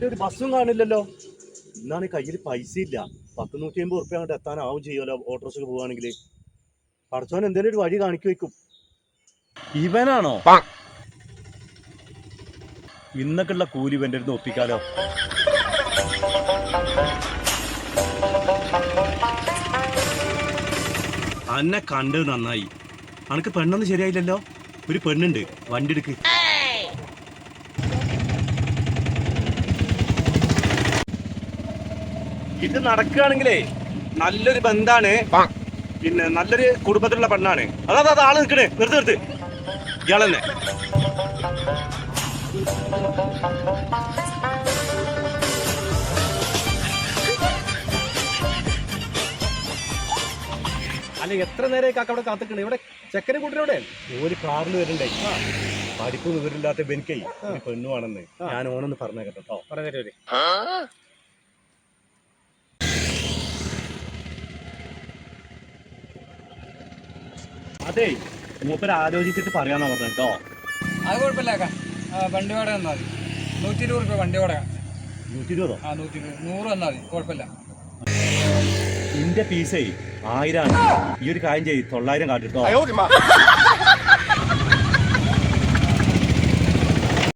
ഒരു ബസ്സും കാണില്ലല്ലോ. ഇന്നാണ് കയ്യിൽ പൈസ ഇല്ല. 100-150 ഉറുപ്പ്യ അങ്ങോട്ട് എത്താനാവും ചെയ്യുമല്ലോ ഓട്ടോറിക്ഷക്ക് പോവാണെങ്കിൽ. പഠിച്ചോൻ എന്തേലും ഒരു വഴി കാണിക്കു വയ്ക്കും. ഇവനാണോ ഇന്നൊക്കെയുള്ള കൂലി ഇവന്റെ അടുത്ത് ഒപ്പിക്കാലോ. അന്നെ കണ്ടത് നന്നായി. അനക്ക് പെണ്ണൊന്നും ശരിയായില്ലല്ലോ. ഒരു പെണ്ണുണ്ട്, വണ്ടി എടുക്ക്. ഇത് നടക്കുകയാണെങ്കിലേ നല്ലൊരു ബന്ധാണ്, പിന്നെ നല്ലൊരു കുടുംബത്തിലുള്ള പെണ്ണാണ്. അതാ ആള് നിൽക്കണേ, നിർത്ത് ഇയാളെന്നെ. അല്ല, എത്ര നേരം കാക്ക അവിടെ കാത്തിക്കണേ? ഇവിടെ ചെക്കനെ കൂട്ടിനോടെ ഒരു കാറിൽ വരുന്നുണ്ടേ. പഠിപ്പ് വിവരമില്ലാത്ത ബെനിക്കേ ഒരു പെണ്ണുവാണെന്ന് ഞാൻ ഓനൊന്ന് പറഞ്ഞേക്കട്ടോ. പറഞ്ഞേരേ. അതെ, മൂപ്പര് ആലോചിച്ചിട്ട് പറയാന്നാ പറഞ്ഞ കേട്ടോ. അത് കുഴപ്പമില്ല, വണ്ടി വാടക തന്നാൽ മതി. 120 രൂപ വണ്ടി വാടക. 120? 120, 100 തന്നാൽ മതി, കുഴപ്പമില്ല. ഇന്റെ പീസേ 1000 ആണ്. ഈ ഒരു കാര്യം ചെയ്യ്, 900 കാട്ടിട്ടോ.